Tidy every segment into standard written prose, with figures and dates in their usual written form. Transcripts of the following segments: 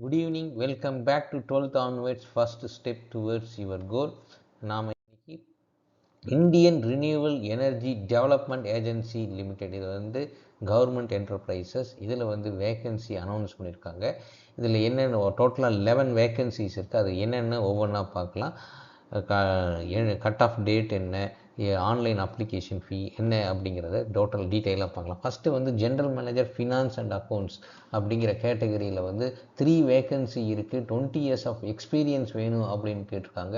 Good evening, welcome back to 12th onwards, first step towards your goal. நாம இன்னைக்கு Indian renewal energy development agency limited, இது வந்து government enterprises. இதில் வந்து vacancy announce பண்ணியிருக்காங்க. இதில் என்னென்ன டோட்டலாக 11 வேக்கன்சிஸ் இருக்குது. அது என்னென்ன ஒவ்வொன்றா பார்க்கலாம். கட் ஆஃப் டேட் என்ன, ஆன்லைன் அப்ளிகேஷன் ஃபீ என்ன அப்படிங்கிறத டோட்டல் டீட்டெயிலாக பார்க்கலாம். ஃபஸ்ட்டு வந்து general manager finance and accounts அப்படிங்கிற கேட்டகரியில் வந்து 3 வேக்கன்சி இருக்குது. 20 இயர்ஸ் ஆஃப் எக்ஸ்பீரியன்ஸ் வேணும் அப்படின்னு கேட்டிருக்காங்க.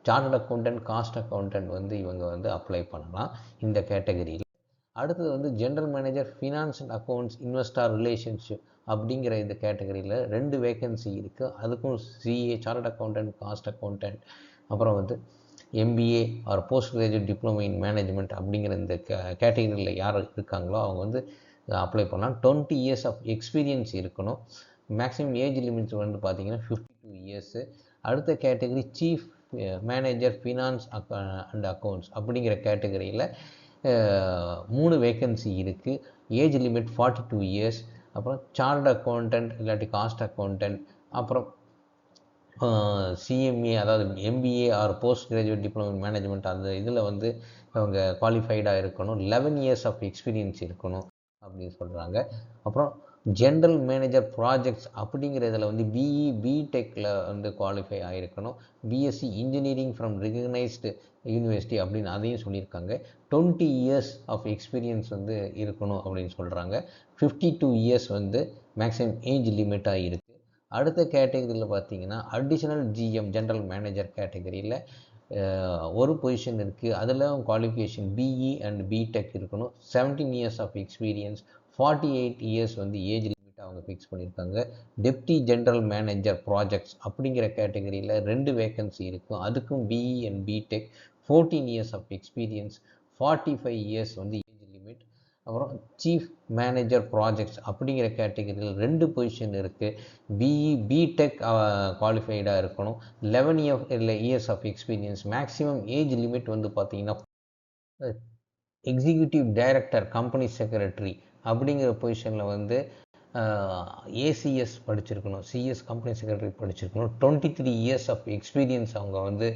சார்ட்டர்ட் அக்கௌண்டன்ட், காஸ்ட் அக்கௌண்டன்ட் வந்து இவங்க வந்து அப்ளை பண்ணலாம் இந்த கேட்டகரியில். அடுத்தது வந்து general manager finance and accounts investor relationship அப்படிங்கிற இந்த கேட்டகரியில் 2 வேக்கன்சி இருக்குது. அதுக்கும் CA, chartered accountant, cost accountant, அப்புறம் வந்து MBA R post graduate diploma in management அப்படிங்கிற இந்த கேட்டகரியில் யார் இருக்காங்களோ அவங்க வந்து அப்ளை பண்ணலாம். 20 இயர்ஸ் ஆஃப் எக்ஸ்பீரியன்ஸ் இருக்கணும். மேக்ஸிமம் ஏஜ் லிமிட்ஸ் வந்து பார்த்தீங்கன்னா 52 இயர்ஸு. அடுத்த category chief manager finance and accounts அப்படிங்கிற கேட்டகரியில் 3 வேக்கன்சி இருக்குது. Age limit 42 years. அப்புறம் சார்ட்டர்ட் அக்கௌண்டன்ட் இல்லாட்டி காஸ்ட் அக்கௌண்டன்ட், அப்புறம் சிஎம்ஏ அதாவது MBA R post graduate diploma in management, அந்த இதில் வந்து அவங்க குவாலிஃபைடாக இருக்கணும். 11 இயர்ஸ் ஆஃப் எக்ஸ்பீரியன்ஸ் இருக்கணும் அப்படின்னு சொல்கிறாங்க. அப்புறம் ஜென்ரல் மேனேஜர் ப்ராஜெக்ட்ஸ் அப்படிங்கிற இதில் வந்து பிஇ பிடெக்கில் வந்து குவாலிஃபை ஆகிருக்கணும். BSc engineering from recognised university அப்படின்னு அதையும் சொல்லியிருக்காங்க. 20 இயர்ஸ் ஆஃப் எக்ஸ்பீரியன்ஸ் வந்து இருக்கணும் அப்படின்னு சொல்கிறாங்க. 52 இயர்ஸ் வந்து மேக்ஸிமம் ஏஜ் லிமிட்டாக இருக்குது. அடுத்த கேட்டகரியில் பார்த்தீங்கன்னா அடிஷ்னல் ஜிஎம் ஜென்ரல் மேனேஜர் கேட்டகரியில் ஒரு பொசிஷன் இருக்குது. அதில் குவாலிஃபிகேஷன் பிஇ அண்ட் பிடெக் இருக்கணும். 17 இயர்ஸ் ஆஃப் எக்ஸ்பீரியன்ஸ், 48 இயர்ஸ் வந்து ஏஜ் லிமிட் அவங்க ஃபிக்ஸ் பண்ணியிருக்காங்க. டெப்டி ஜென்ரல் மேனேஜர் ப்ராஜெக்ட்ஸ் அப்படிங்கிற கேட்டகரியில் 2 வேக்கன்சி இருக்கும். அதுக்கும் BE and BTech, 14 years of experience, 45 years வந்து ஏஜ் லிமிட். அப்புறம் சீஃப் மேனேஜர் ப்ராஜெக்ட்ஸ் அப்படிங்கிற கேட்டகரியில் 2 பொசிஷன் இருக்குது. பிஇ பிடெக் குவாலிஃபைடாக இருக்கணும். 11 years of experience. Maximum age limit வந்து பார்த்தீங்கன்னா எக்ஸிக்யூட்டிவ் டைரக்டர் கம்பெனி செக்ரட்டரி அப்படிங்கிற பொசிஷனில் வந்து ஏசிஎஸ் படிச்சிருக்கணும், சிஎஸ் கம்பெனி செக்ரட்டரி படிச்சிருக்கணும். 23 இயர்ஸ் ஆஃப் எக்ஸ்பீரியன்ஸ் அவங்க வந்து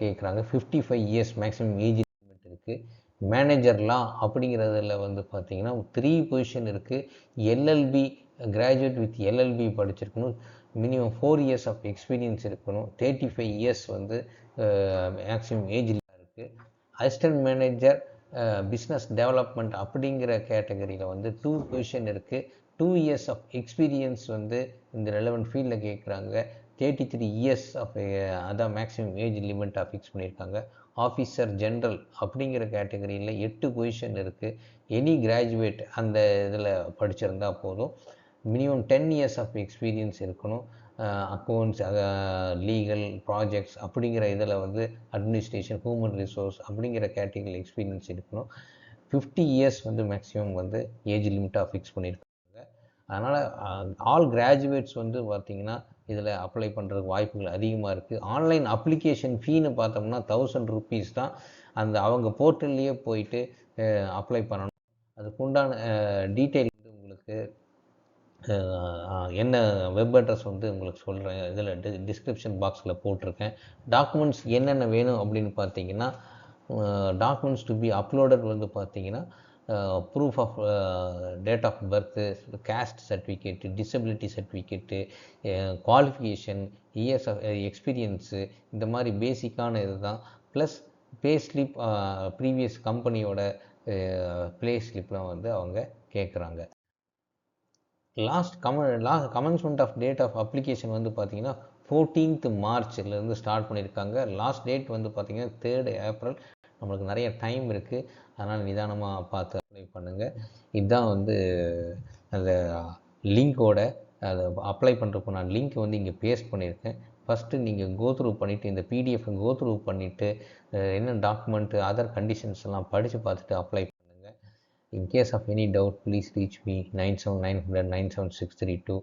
கேட்குறாங்க. 55 இயர்ஸ் மேக்ஸிமம் ஏஜ் லிமிட் இருக்குது. மேனேஜர் லா அப்படிங்கிறதுல வந்து பார்த்தீங்கன்னா 3 பொசிஷன் இருக்குது. எல்எல்பி கிராஜுவேட் வித் எல்எல்பி படிச்சிருக்கணும். மினிமம் 4 இயர்ஸ் ஆஃப் எக்ஸ்பீரியன்ஸ் இருக்கணும். 35 இயர்ஸ் வந்து மேக்ஸிமம் ஏஜில் இருக்குது. அசிஸ்டன்ட் மேனேஜர் பிஸ்னஸ் டெவலப்மெண்ட் அப்படிங்கிற கேட்டகரியில் வந்து 2 பொசிஷன் இருக்குது. 2 இயர்ஸ் ஆஃப் எக்ஸ்பீரியன்ஸ் வந்து இந்த ரெலவெண்ட் ஃபீல்டில் கேட்குறாங்க. 33 இயர்ஸ் ஆஃப் அதான் மேக்ஸிமம் ஏஜ் லிமிட்டாக ஃபிக்ஸ் பண்ணியிருக்காங்க. ஆஃபீஸர் ஜென்ரல் அப்படிங்கிற கேட்டகரியில் 8 பொசிஷன் இருக்குது. எனி கிராஜுவேட் அந்த இதில் படிச்சிருந்தா போதும். மினிமம் 10 இயர்ஸ் ஆஃப் எக்ஸ்பீரியன்ஸ் இருக்கணும். அக்கௌண்ட்ஸ், லீகல், ப்ராஜெக்ட்ஸ் அப்படிங்கிற இதில் வந்து அட்மினிஸ்ட்ரேஷன், ஹியூமன் ரிசோர்ஸ் அப்படிங்கிற கேட்டகரியில் எக்ஸ்பீரியன்ஸ் இருக்கணும். 50 இயர்ஸ் வந்து மேக்ஸிமம் வந்து ஏஜ் லிமிட்டாக ஃபிக்ஸ் பண்ணியிருக்காங்க. அதனால் ஆல் கிராஜுவேட்ஸ் வந்து பார்த்திங்கன்னா இதில் அப்ளை பண்ணுறதுக்கு வாய்ப்புகள் அதிகமாக இருக்குது. ஆன்லைன் அப்ளிகேஷன் ஃபீன்னு பார்த்தோம்னா 1000 ருபீஸ் தான். அந்த அவங்க போர்ட்டல்லையே போயிட்டு அப்ளை பண்ணணும். அதுக்குண்டான டீட்டெயில் வந்து உங்களுக்கு என்ன வெப் அட்ரஸ் வந்து உங்களுக்கு சொல்கிறேன், இதில் டிஸ்கிரிப்ஷன் பாக்ஸில் போட்டிருக்கேன். டாக்குமெண்ட்ஸ் என்னென்ன வேணும் அப்படின்னு பார்த்தீங்கன்னா, டாக்குமெண்ட்ஸ் டு பி அப்லோடட் வந்து பார்த்தீங்கன்னா proof of date of birth, caste certificate, disability certificate, qualification, years of experience, இந்த மாதிரி பேசிக்கான இது தான். ப்ளஸ் பே ஸ்லிப், ப்ரீவியஸ் கம்பெனியோட ப்ளே ஸ்லிப்லாம் வந்து அவங்க கேட்குறாங்க. Commencement of date of application வந்து பார்த்தீங்கன்னா 14th மார்ச்லேருந்து ஸ்டார்ட் பண்ணியிருக்காங்க. லாஸ்ட் டேட் வந்து பார்த்தீங்கன்னா 3rd ஏப்ரல். நம்மளுக்கு நிறைய டைம் இருக்குது. அதனால் நிதானமாக பார்த்து அப்ளை பண்ணுங்கள். இதுதான் வந்து அந்த லிங்க்கோட அதை அப்ளை பண்ணுறப்போ நான் லிங்க் வந்து இங்கே பேஸ்ட் பண்ணியிருக்கேன். ஃபஸ்ட்டு நீங்கள் கோத்ரூ பண்ணிவிட்டு இந்த பிடிஎஃப் கோத்ரூ பண்ணிவிட்டு என்ன டாக்குமெண்ட்டு, அதர் கண்டிஷன்ஸ் எல்லாம் படித்து பார்த்துட்டு அப்ளை பண்ணுங்கள். In case of any doubt, please reach me 9790097632 97632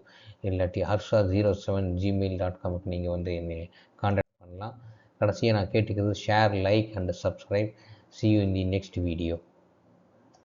இல்லாட்டி harsha07@gmail.com நீங்கள் வந்து என்னை கான்டாக்ட் பண்ணலாம். கடைசியாக நான் கேட்டுக்கிறது share, like and subscribe. See you in the next video.